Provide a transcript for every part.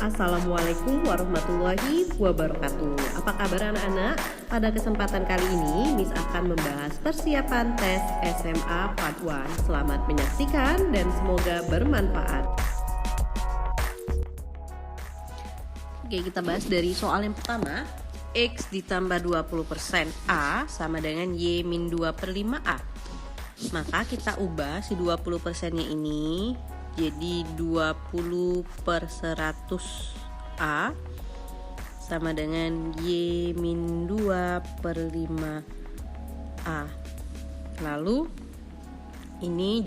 Assalamualaikum warahmatullahi wabarakatuh. Apa kabar anak-anak? Pada kesempatan kali ini Miss akan membahas persiapan tes SMA Part 1. Selamat menyaksikan dan semoga bermanfaat. Oke, kita bahas dari soal yang pertama. X ditambah 20% A sama dengan Y min 2 per 5A. Maka kita ubah si 20%-nya ini jadi 20 per 100 A sama dengan Y min 2 per 5 A. Lalu ini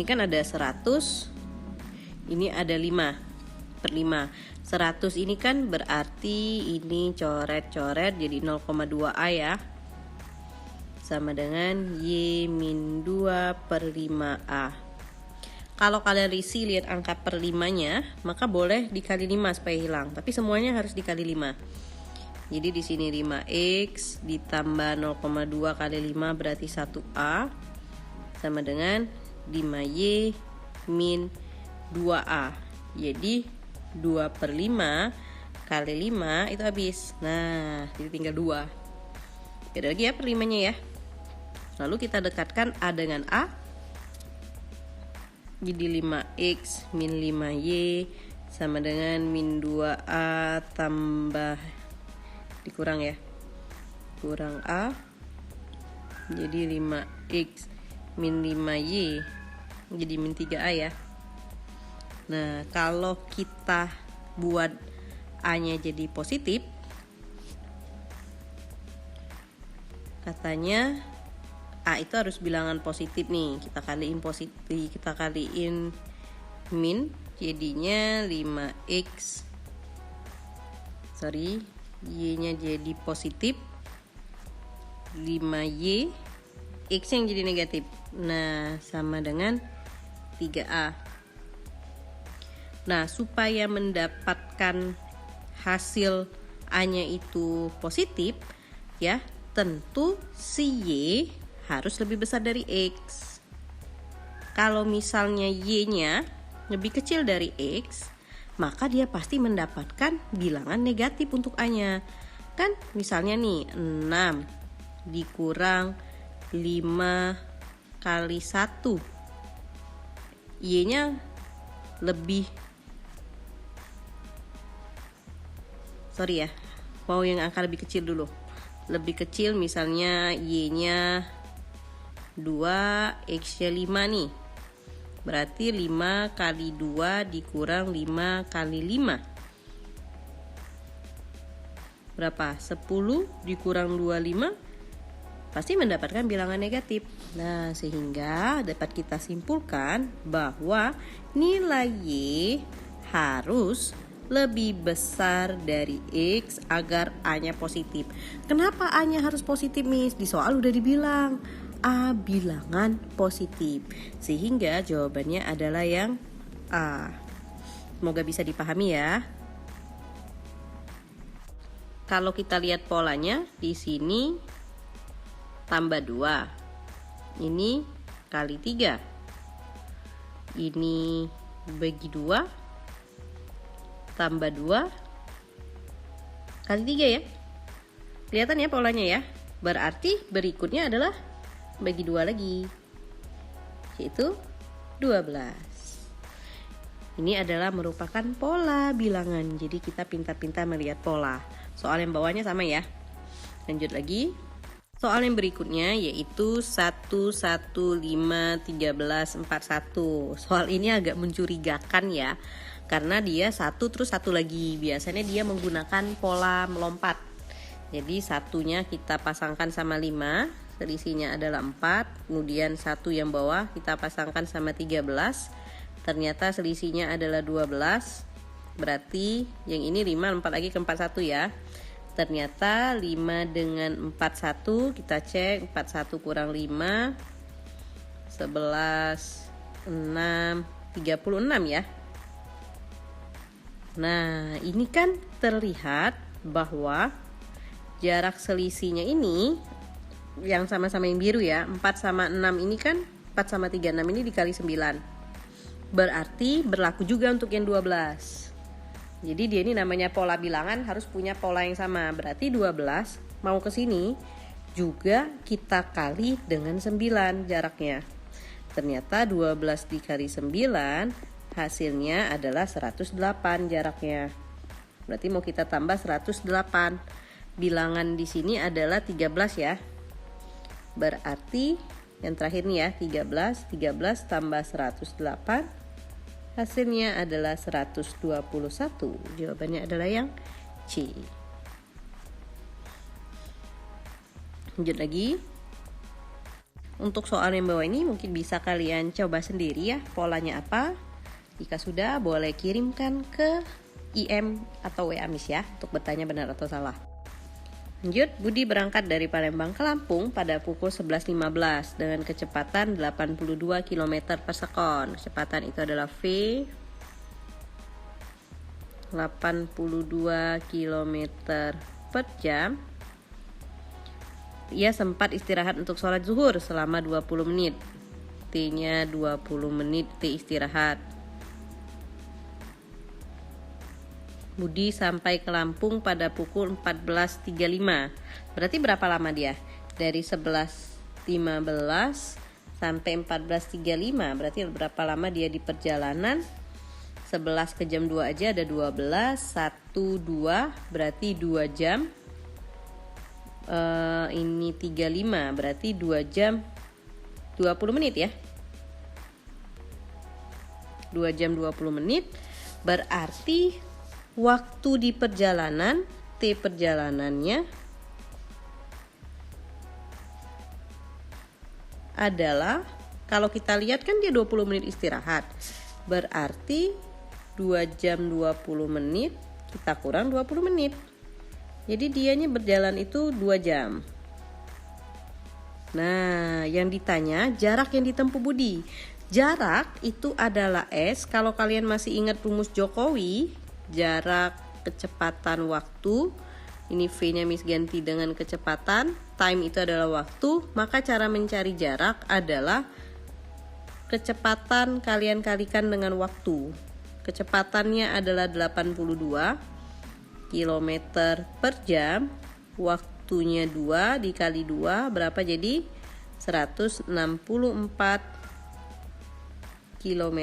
kan ada 100, ini ada 5 per 5. 100 ini kan berarti ini coret-coret jadi 0,2 A ya, sama dengan Y min 2 per 5A. Kalau kalian risih lihat angka per 5-nya, maka boleh dikali 5 supaya hilang. Tapi semuanya harus dikali 5. Jadi di sini 5X ditambah 0,2 kali 5 berarti 1A sama dengan 5Y min 2A. Jadi 2 per 5 kali 5 itu habis. Nah, jadi tinggal 2. Beda lagi ya per 5-nya ya. Lalu kita dekatkan A dengan A. Jadi 5X min 5Y sama dengan min 2A tambah dikurang ya, kurang A. Jadi 5X min 5Y jadi min 3A ya. Nah, kalau kita buat A-nya jadi positif, katanya A itu harus bilangan positif nih. Kita kaliin positif, kita kaliin min, jadinya 5X. Y-nya jadi positif. 5Y, X yang jadi negatif. Nah, sama dengan 3A. Nah, supaya mendapatkan hasil A-nya itu positif, ya, tentu si Y harus lebih besar dari X. Kalau misalnya Y-nya lebih kecil dari X, maka dia pasti mendapatkan bilangan negatif untuk A-nya. Kan misalnya nih 6 dikurang 5 kali 1. Y-nya lebih, mau yang angka lebih kecil dulu. Lebih kecil misalnya Y-nya 2, X-nya 5 nih. Berarti 5 kali 2 dikurang 5 kali 5. Berapa? 10 dikurang 25. Pasti mendapatkan bilangan negatif. Nah, sehingga dapat kita simpulkan bahwa nilai Y harus lebih besar dari X agar A-nya positif. Kenapa A-nya harus positif, Miss? Di soal udah dibilang A bilangan positif, sehingga jawabannya adalah yang A. Semoga bisa dipahami ya. Kalau kita lihat polanya di sini tambah 2, ini kali 3, ini bagi 2, tambah 2 kali 3 ya. Kelihatan ya polanya ya. Berarti berikutnya adalah bagi 2 lagi, yaitu 12. Ini adalah merupakan pola bilangan. Jadi kita pintar-pintar melihat pola. Soal yang bawahnya sama ya. Lanjut lagi. Soal yang berikutnya yaitu 1, 1, 5, 13, 41. Soal ini agak mencurigakan ya, karena dia 1 terus 1 lagi. Biasanya dia menggunakan pola melompat. Jadi satunya kita pasangkan sama 5, selisihnya adalah 4, kemudian 1 yang bawah kita pasangkan sama 13, ternyata selisihnya adalah 12, berarti yang ini 5, 4 lagi ke 41 ya. Ternyata 5 dengan 41, kita cek 41 kurang 5, 11, 6, 36 ya. Nah, ini kan terlihat bahwa jarak selisihnya ini yang sama-sama yang biru ya, 4 sama 6 ini kan 4 sama 36 ini dikali 9. Berarti berlaku juga untuk yang 12. Jadi dia ini namanya pola bilangan harus punya pola yang sama. Berarti 12 mau ke sini juga kita kali dengan 9 jaraknya. Ternyata 12 dikali 9 hasilnya adalah 108 jaraknya. Berarti mau kita tambah 108. Bilangan di sini adalah 13 ya. Berarti yang terakhir nih ya, 13 tambah 108 hasilnya adalah 121. Jawabannya adalah yang C. Lanjut lagi. Untuk soal yang bawah ini mungkin bisa kalian coba sendiri ya polanya apa. Jika sudah, boleh kirimkan ke IM atau WA Miss ya untuk bertanya benar atau salah. Lanjut, Budi berangkat dari Palembang ke Lampung pada pukul 11.15 dengan kecepatan 82 km per sekon. Kecepatan itu adalah V 82 km per jam. Ia sempat istirahat untuk sholat zuhur selama 20 menit. T-nya 20 menit T istirahat. Budi sampai ke Lampung pada pukul 14.35. Berarti berapa lama dia? Dari 11.15 sampai 14.35. Berarti berapa lama dia di perjalanan? 11 ke jam 2 aja ada 12. 1, 2 berarti 2 jam. Ini 35 berarti 2 jam 20 menit ya. 2 jam 20 menit berarti waktu di perjalanan, T perjalanannya adalah, kalau kita lihat kan dia 20 menit istirahat. Berarti 2 jam 20 menit kita kurang 20 menit. Jadi dianya berjalan itu 2 jam. Nah, yang ditanya jarak yang ditempuh Budi. Jarak itu adalah S, kalau kalian masih ingat rumus Jokowi, jarak, kecepatan, waktu. Ini V-nya Miss ganti dengan kecepatan. Time itu adalah waktu. Maka cara mencari jarak adalah kecepatan kalian kalikan dengan waktu. Kecepatannya adalah 82 km per jam. Waktunya 2 dikali 2 berapa jadi? 164 km.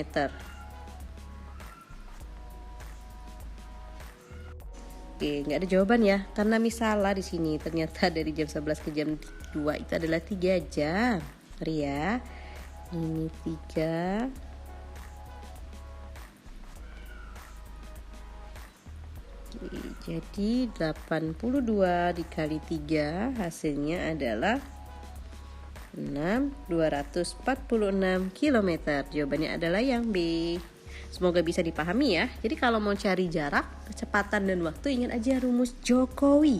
Oke, nggak ada jawaban ya, karena misalnya di sini ternyata dari jam 11 ke jam 2 itu adalah 3 jam. Mari ya, ini 3. Oke, jadi 82 dikali 3 hasilnya adalah 246 km. Jawabannya adalah yang B. Semoga bisa dipahami ya. Jadi kalau mau cari jarak, kecepatan dan waktu, ingat aja rumus Jokowi.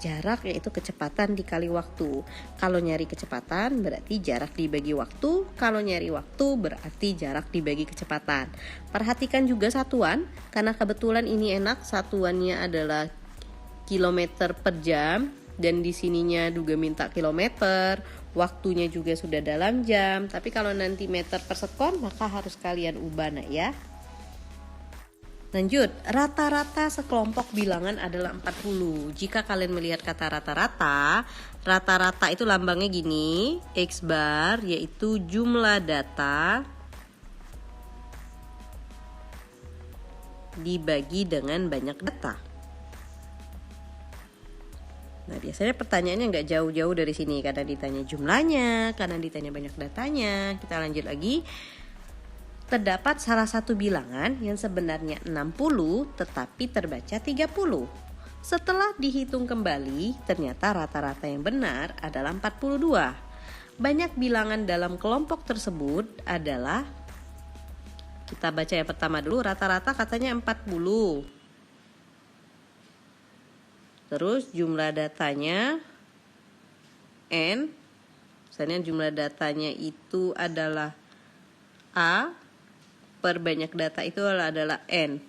Jarak yaitu kecepatan dikali waktu. Kalau nyari kecepatan berarti jarak dibagi waktu. Kalau nyari waktu berarti jarak dibagi kecepatan. Perhatikan juga satuan, karena kebetulan ini enak, satuannya adalah kilometer per jam. Dan di sininya juga minta kilometer. Waktunya juga sudah dalam jam. Tapi kalau nanti meter per sekon, maka harus kalian ubah nak ya. Lanjut, rata-rata sekelompok bilangan adalah 40. Jika kalian melihat kata rata-rata, rata-rata itu lambangnya gini, X bar yaitu jumlah data dibagi dengan banyak data. Nah, biasanya pertanyaannya nggak jauh-jauh dari sini, karena ditanya jumlahnya, karena ditanya banyak datanya. Kita lanjut lagi. Terdapat salah satu bilangan yang sebenarnya 60 tetapi terbaca 30. Setelah dihitung kembali, ternyata rata-rata yang benar adalah 42. Banyak bilangan dalam kelompok tersebut adalah, kita baca yang pertama dulu, rata-rata katanya 40. Terus jumlah datanya N. Misalnya jumlah datanya itu adalah A. Per banyak data itu adalah N.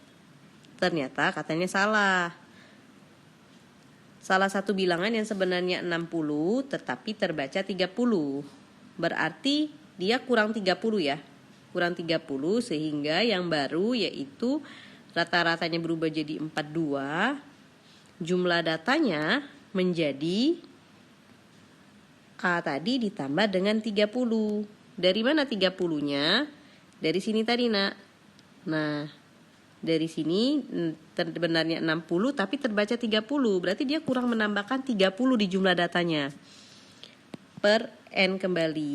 Ternyata katanya salah. Salah satu bilangan yang sebenarnya 60 tetapi terbaca 30. Berarti dia kurang 30 ya. Kurang 30 sehingga yang baru yaitu rata-ratanya berubah jadi 42, jumlah datanya menjadi A tadi ditambah dengan 30. Dari mana 30-nya? Dari sini tadi, Nak. Nah, dari sini sebenarnya 60 tapi terbaca 30. Berarti dia kurang menambahkan 30 di jumlah datanya. Per N kembali.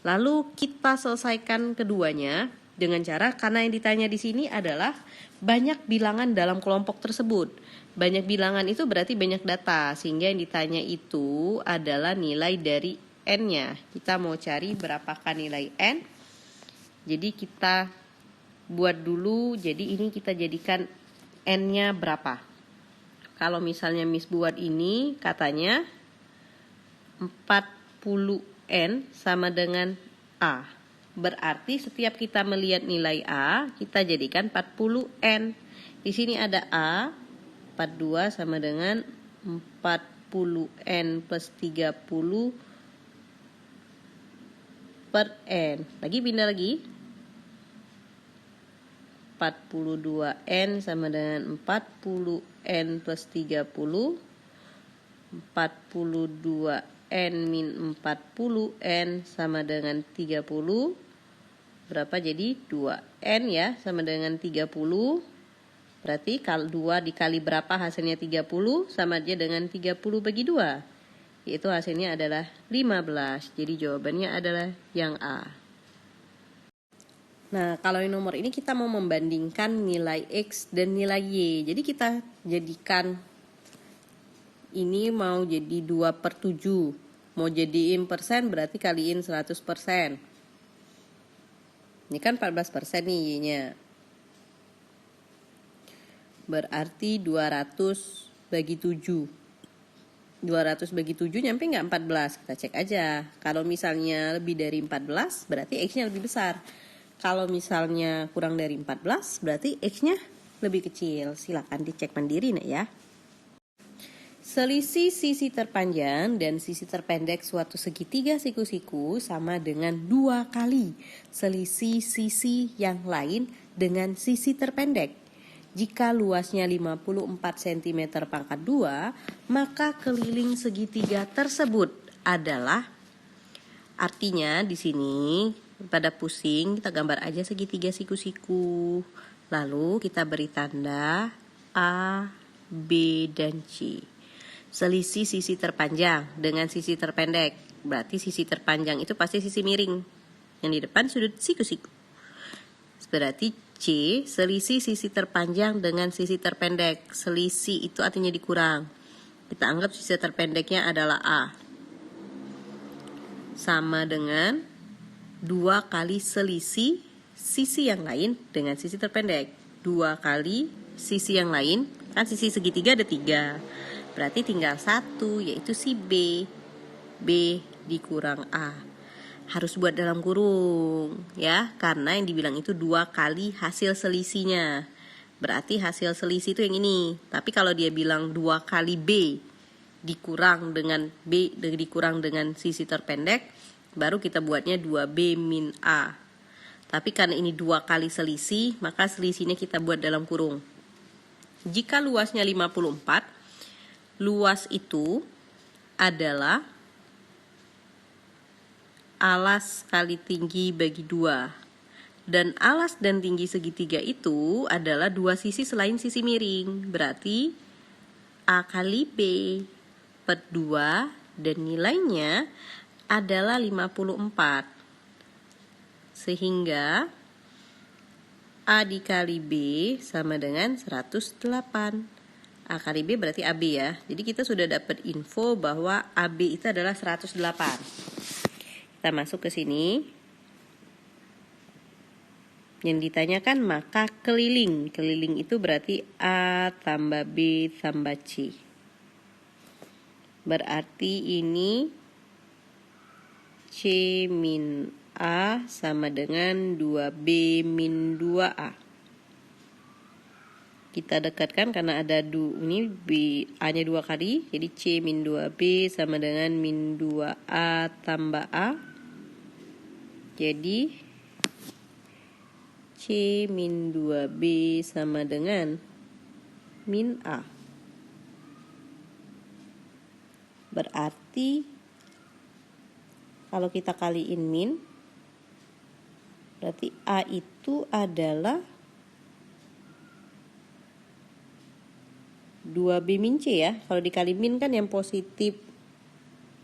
Lalu kita selesaikan keduanya dengan cara, karena yang ditanya di sini adalah banyak bilangan dalam kelompok tersebut. Banyak bilangan itu berarti banyak data, sehingga yang ditanya itu adalah nilai dari N-nya. Kita mau cari berapakah nilai N. Jadi kita buat dulu, jadi ini kita jadikan N-nya berapa. Kalau misalnya Miss buat ini, katanya 40N sama dengan A. Berarti setiap kita melihat nilai A, kita jadikan 40N. Di sini ada A, 42 sama dengan 40N plus 30 per N. Lagi pindah lagi. 42N sama dengan 40N plus 30. 42N min 40N sama dengan 30. Berapa? Jadi 2N ya, sama dengan 30. Berarti kalau 2 dikali berapa hasilnya 30, sama aja dengan 30 bagi 2. Yaitu hasilnya adalah 15. Jadi jawabannya adalah yang A. Nah, kalau yang nomor ini kita mau membandingkan nilai X dan nilai Y. Jadi kita jadikan ini mau jadi 2/7. Mau jadiin persen berarti kaliin 100%. Ini kan 14% nih Y-nya. Berarti 200 bagi 7. 200 bagi 7 nyampe nggak 14? Kita cek aja. Kalau misalnya lebih dari 14, berarti X-nya lebih besar. Kalau misalnya kurang dari 14, berarti X-nya lebih kecil. Silakan dicek mandiri, Nak ya. Selisih sisi terpanjang dan sisi terpendek suatu segitiga siku-siku sama dengan 2 kali selisih sisi yang lain dengan sisi terpendek. Jika luasnya 54 cm pangkat 2, maka keliling segitiga tersebut adalah, artinya di sini pada pusing kita gambar aja segitiga siku-siku. Lalu kita beri tanda A, B, dan C. Selisih sisi terpanjang dengan sisi terpendek. Berarti sisi terpanjang itu pasti sisi miring. Yang di depan sudut siku-siku. Berarti C, selisih sisi terpanjang dengan sisi terpendek. Selisih itu artinya dikurang. Kita anggap sisi terpendeknya adalah A. Sama dengan 2 kali selisih sisi yang lain dengan sisi terpendek. 2 kali sisi yang lain, kan sisi segitiga ada 3. Berarti tinggal 1, yaitu si B. B dikurang A. Harus buat dalam kurung ya, karena yang dibilang itu 2 kali hasil selisihnya. Berarti hasil selisih itu yang ini. Tapi kalau dia bilang 2 kali B dikurang dengan sisi terpendek, baru kita buatnya 2B min A. Tapi karena ini 2 kali selisih, maka selisihnya kita buat dalam kurung. Jika luasnya 54, luas itu adalah alas kali tinggi bagi 2. Dan alas dan tinggi segitiga itu adalah 2 sisi selain sisi miring. Berarti A kali B per 2 dan nilainya adalah 54. Sehingga A dikali B sama dengan 108. A kali B berarti AB ya. Jadi kita sudah dapat info bahwa AB itu adalah 108. Kita masuk ke sini. Yang ditanyakan maka keliling. Keliling itu berarti A tambah B tambah C. Berarti ini C min A sama dengan 2B min 2A. Kita dekatkan karena ada ini A-nya 2 kali. Jadi C min 2B sama dengan min 2A tambah A. Jadi C C min 2B sama dengan min A. Berarti kalau kita kaliin min, berarti A itu adalah 2B min C ya. Kalau dikali min kan yang positif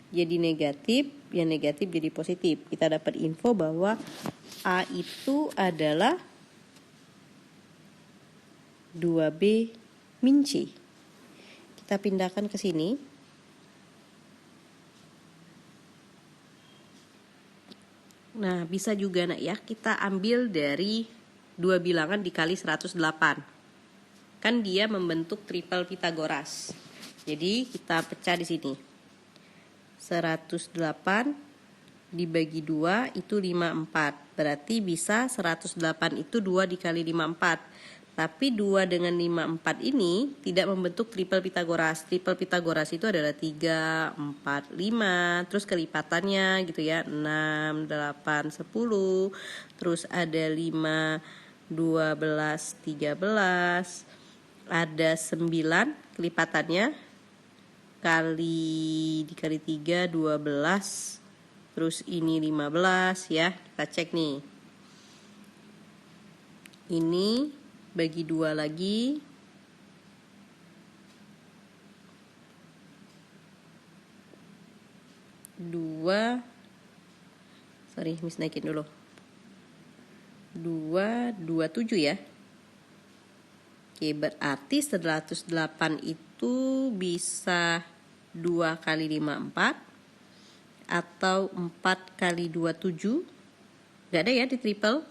jadi negatif, yang negatif jadi positif. Kita dapat info bahwa A itu adalah 2B min C. Kita pindahkan ke sini. Nah, bisa juga nak ya, kita ambil dari dua bilangan dikali 108. Kan dia membentuk triple Pitagoras. Jadi kita pecah di sini. 108 dibagi 2 itu 54. Berarti bisa 108 itu 2 dikali 54. Tapi 2 dengan 54 ini tidak membentuk triple Pitagoras. Triple Pitagoras itu adalah 3, 4, 5. Terus kelipatannya gitu ya. 6, 8, 10. Terus ada 5, 12, 13. Ada 9 kelipatannya. Dikali 3, 12. Terus ini 15 ya. Kita cek nih. Ini bagi 2 lagi. Miss naikin dulu. 227 ya. Oke, berarti 108 itu bisa 2 kali 54 atau 4 kali 27. Gak ada ya di triple.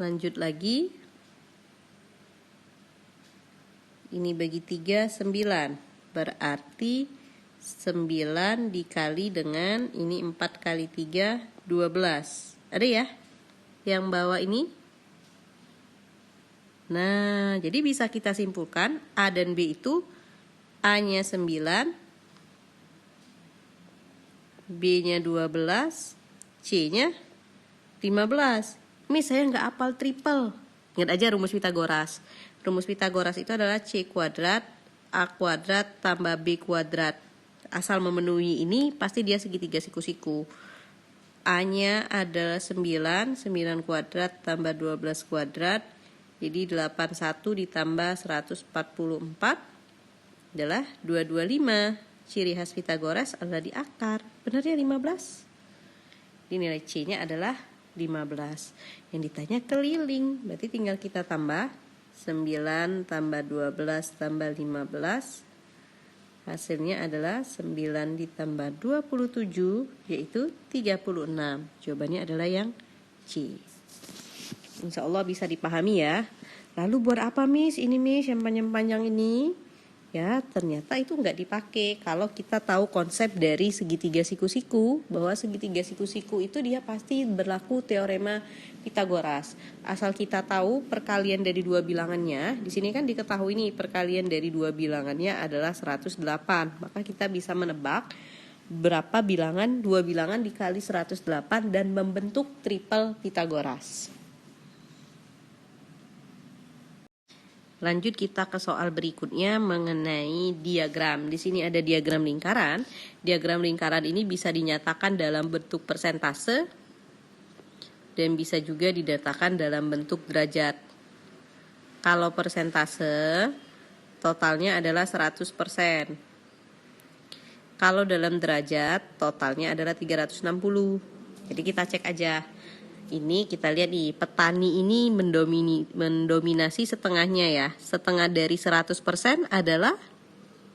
Lanjut lagi. Ini bagi 3, 9. Berarti 9 dikali dengan ini 4 kali 3, 12. Ada ya yang bawah ini? Nah, jadi bisa kita simpulkan A dan B itu A-nya 9, B-nya 12, C-nya 15. Miss, saya nggak hafal triple. Ingat aja rumus Pitagoras. Rumus Pitagoras itu adalah C kuadrat, A kuadrat, tambah B kuadrat. Asal memenuhi ini, pasti dia segitiga siku-siku. A-nya adalah 9, 9 kuadrat tambah 12 kuadrat. Jadi 81 ditambah 144 adalah 225. Ciri khas Pitagoras adalah di akar. Benar ya 15? Di nilai C-nya adalah 15. Yang ditanya keliling. Berarti tinggal kita tambah 9 tambah 12 tambah 15. Hasilnya adalah 9 ditambah 27 yaitu 36. Jawabannya adalah yang C. Insya Allah bisa dipahami ya. Lalu buat apa Miss? Ini Miss yang panjang-panjang ini. Ya ternyata itu nggak dipakai. Kalau kita tahu konsep dari segitiga siku-siku. Bahwa segitiga siku-siku itu dia pasti berlaku teorema Pitagoras. Asal kita tahu perkalian dari dua bilangannya. Di sini kan diketahui nih perkalian dari dua bilangannya adalah 108. Maka kita bisa menebak berapa bilangan, dua bilangan dikali 108 dan membentuk triple Pitagoras. Lanjut kita ke soal berikutnya mengenai diagram. Di sini ada diagram lingkaran. Diagram lingkaran ini bisa dinyatakan dalam bentuk persentase dan bisa juga dinyatakan dalam bentuk derajat. Kalau persentase totalnya adalah 100%. Kalau dalam derajat totalnya adalah 360. Jadi kita cek aja. Ini kita lihat nih, petani ini mendominasi setengahnya ya. Setengah dari 100% adalah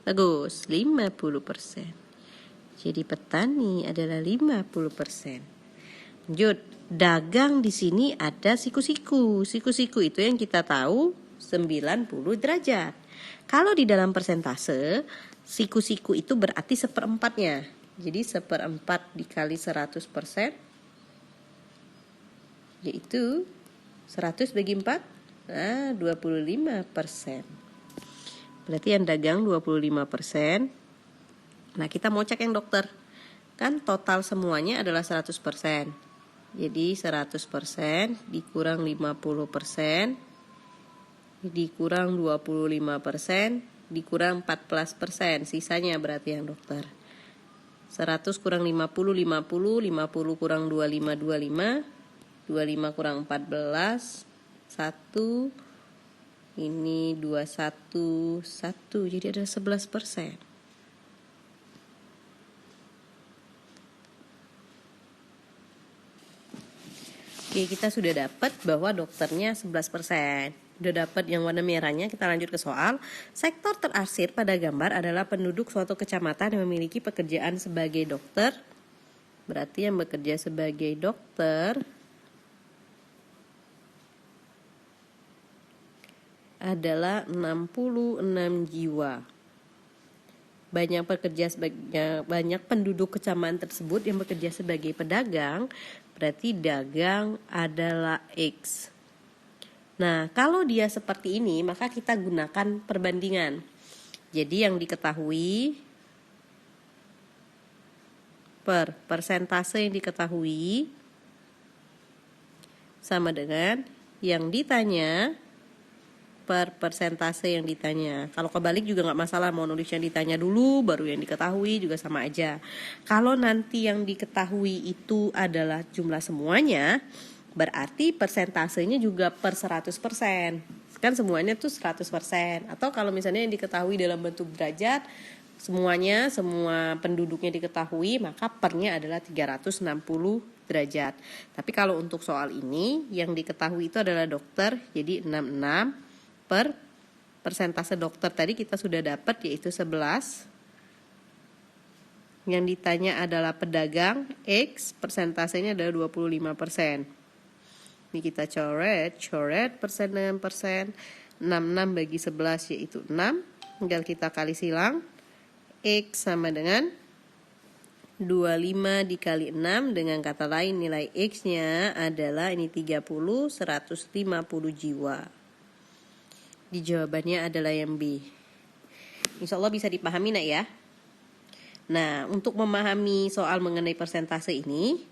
bagus, 50%. Jadi petani adalah 50%. Lanjut, dagang di sini ada siku-siku. Siku-siku itu yang kita tahu 90 derajat. Kalau di dalam persentase, siku-siku itu berarti seperempatnya. Jadi seperempat dikali 100%. Yaitu 100 bagi 4, 25%. Berarti yang dagang 25%. Nah kita mau cek yang dokter. Kan total semuanya adalah 100%. Jadi 100% dikurang 50%, dikurang 25%, dikurang 14%. Sisanya berarti yang dokter. 100 kurang 50, 50. 50 kurang 25, 25. 25 kurang 14, 1. Ini 21, 1. Jadi ada 11%. Oke, kita sudah dapat bahwa dokternya 11%. Udah dapat yang warna merahnya, kita lanjut ke soal. Sektor terarsir pada gambar adalah penduduk suatu kecamatan yang memiliki pekerjaan sebagai dokter. Berarti yang bekerja sebagai dokter adalah 66 jiwa. Banyak penduduk kecamatan tersebut yang bekerja sebagai pedagang, berarti dagang adalah X. Nah, kalau dia seperti ini, maka kita gunakan perbandingan. Jadi yang diketahui per persentase yang diketahui sama dengan yang ditanya per persentase yang ditanya. Kalau kebalik juga nggak masalah, mau nulis yang ditanya dulu baru yang diketahui juga sama aja. Kalau nanti yang diketahui itu adalah jumlah semuanya, berarti persentasenya juga per 100%. Kan semuanya tuh 100%. Atau kalau misalnya yang diketahui dalam bentuk derajat, semuanya, semua penduduknya diketahui, maka pernya adalah 360 derajat. Tapi kalau untuk soal ini, yang diketahui itu adalah dokter, jadi 66 per persentase dokter tadi kita sudah dapat, yaitu 11. Yang ditanya adalah pedagang, X, persentasenya adalah 25%. Ini kita coret persen dengan persen. 66 bagi 11 yaitu 6. Tinggal kita kali silang. X sama dengan 25 dikali 6. Dengan kata lain nilai X-nya adalah ini 30, 150 jiwa. Di jawabannya adalah yang B. Insya Allah bisa dipahami nak ya. Nah, untuk memahami soal mengenai persentase ini,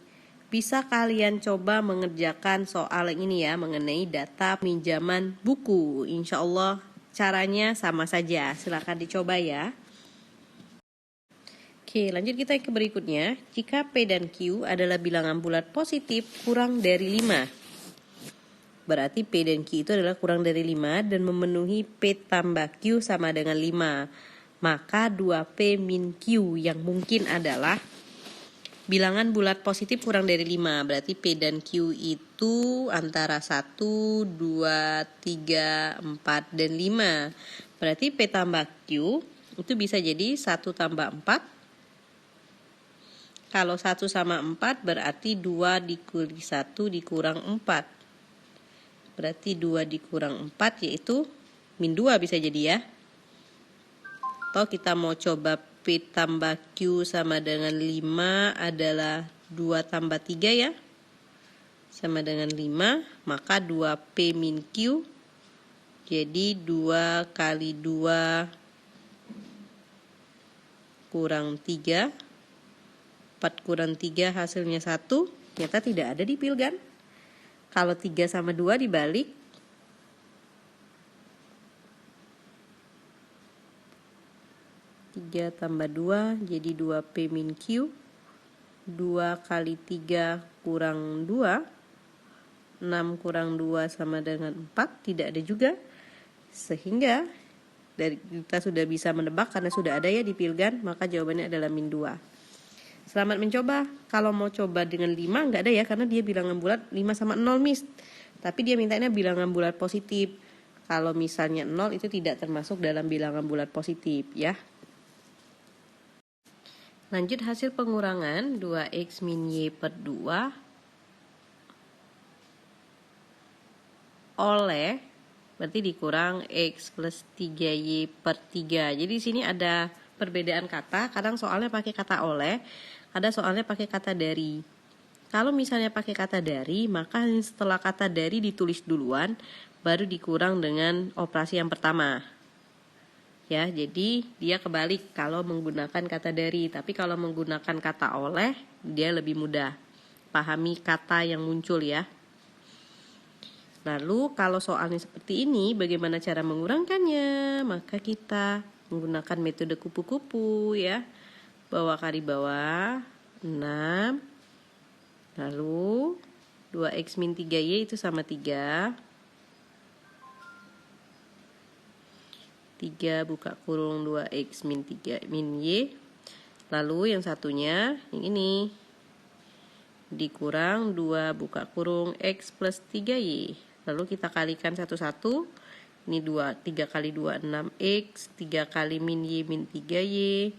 bisa kalian coba mengerjakan soal ini ya, mengenai data pinjaman buku. Insya Allah caranya sama saja, silakan dicoba ya. Oke, lanjut kita ke berikutnya. Jika P dan Q adalah bilangan bulat positif kurang dari 5, berarti P dan Q itu adalah kurang dari 5 dan memenuhi P tambah Q sama dengan 5. Maka 2P min Q yang mungkin adalah bilangan bulat positif kurang dari 5. Berarti P dan Q itu antara 1, 2, 3, 4, dan 5. Berarti P tambah Q itu bisa jadi 1 tambah 4. Kalau 1 sama 4 berarti 2 dikali 1 dikurang 4. Berarti 2 dikurang 4 yaitu min 2 bisa jadi ya. Atau kita mau coba P tambah Q sama dengan 5 adalah 2 tambah 3 ya. Sama dengan 5. Maka 2P min Q. Jadi 2 kali 2 kurang 3. 4 kurang 3 hasilnya 1. Ternyata tidak ada di Pilgan. Kalau 3 sama 2 dibalik, 3 tambah 2 jadi 2P min Q. 2 kali 3 kurang 2. 6 kurang 2 sama dengan 4, tidak ada juga. Sehingga kita sudah bisa menebak karena sudah ada ya di Pilgan, maka jawabannya adalah min 2. Selamat mencoba. Kalau mau coba dengan 5 nggak ada ya, karena dia bilangan bulat 5 sama 0 miss. Tapi dia mintanya bilangan bulat positif. Kalau misalnya 0 itu tidak termasuk dalam bilangan bulat positif ya. Lanjut hasil pengurangan 2X min Y per 2 oleh, berarti dikurang X plus 3Y per 3. Jadi di sini ada perbedaan kata. Kadang soalnya pakai kata oleh, ada soalnya pakai kata dari. Kalau misalnya pakai kata dari, maka setelah kata dari ditulis duluan, baru dikurang dengan operasi yang pertama. Ya, jadi dia kebalik kalau menggunakan kata dari. Tapi kalau menggunakan kata oleh, dia lebih mudah. pahami kata yang muncul ya. Lalu kalau soalnya seperti ini, bagaimana cara mengurangkannya? Maka kita menggunakan metode kupu-kupu ya. Bawah kali bawah 6. Lalu 2x min 3y itu sama 3. 3 buka kurung 2x min 3 min y. Lalu yang satunya yang ini dikurang 2 buka kurung x plus 3y. Lalu kita kalikan satu-satu. Ini 3 kali 2 6x, 3 kali min y min 3y.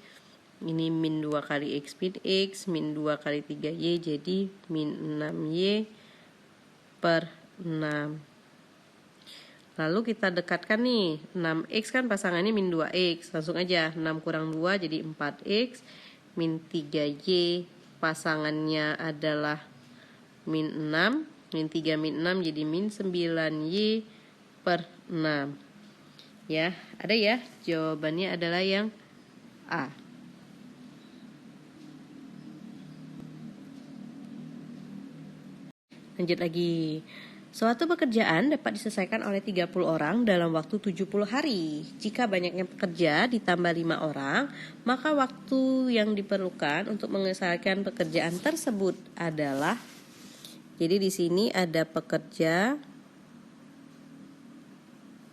Ini min 2 kali x min 2 kali 3y, jadi min 6y per 6. Lalu kita dekatkan nih, 6x kan pasangannya min 2x. Langsung aja, 6 kurang 2 jadi 4x. Min 3y pasangannya adalah min 6. Min 3 min 6 jadi min 9y per 6. Ya, ada ya? Jawabannya adalah yang A. Lanjut lagi. Suatu pekerjaan dapat diselesaikan oleh 30 orang dalam waktu 70 hari. Jika banyaknya pekerja ditambah 5 orang, maka waktu yang diperlukan untuk menyelesaikan pekerjaan tersebut adalah, jadi di sini ada pekerja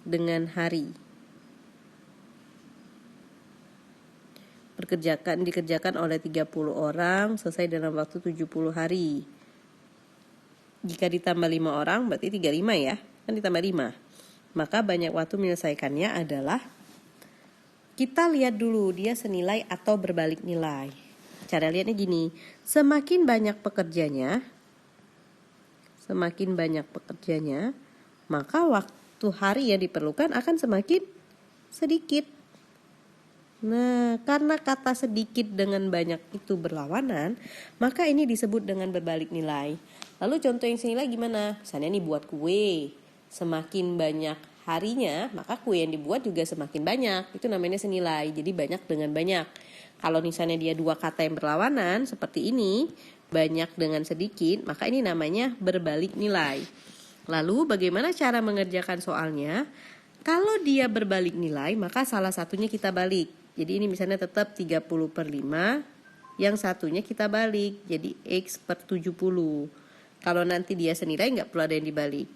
dengan hari. Dikerjakan oleh 30 orang, selesai dalam waktu 70 hari. Jika ditambah 5 orang berarti 35 ya, kan ditambah 5. Maka banyak waktu menyelesaikannya adalah, kita lihat dulu dia senilai atau berbalik nilai. Cara lihatnya gini, semakin banyak pekerjanya, maka waktu hari yang diperlukan akan semakin sedikit. Nah, karena kata sedikit dengan banyak itu berlawanan, maka ini disebut dengan berbalik nilai. Lalu contoh yang senilai gimana? Misalnya nih buat kue, semakin banyak harinya, maka kue yang dibuat juga semakin banyak. Itu namanya senilai, jadi banyak dengan banyak. Kalau misalnya dia dua kata yang berlawanan, seperti ini, banyak dengan sedikit, maka ini namanya berbalik nilai. Lalu bagaimana cara mengerjakan soalnya? Kalau dia berbalik nilai, maka salah satunya kita balik. Jadi ini misalnya tetap 30 per 5, yang satunya kita balik, jadi x per 70. Kalau nanti dia senilai nggak perlu ada yang dibalik.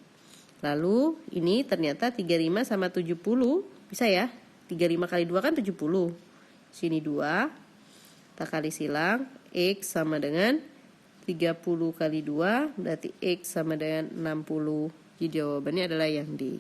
Lalu ini ternyata 35 sama 70, bisa ya? 35 kali 2 kan 70. Sini 2, kita kali silang, x sama dengan 30 kali 2, berarti x sama dengan 60. Jadi jawabannya adalah yang D.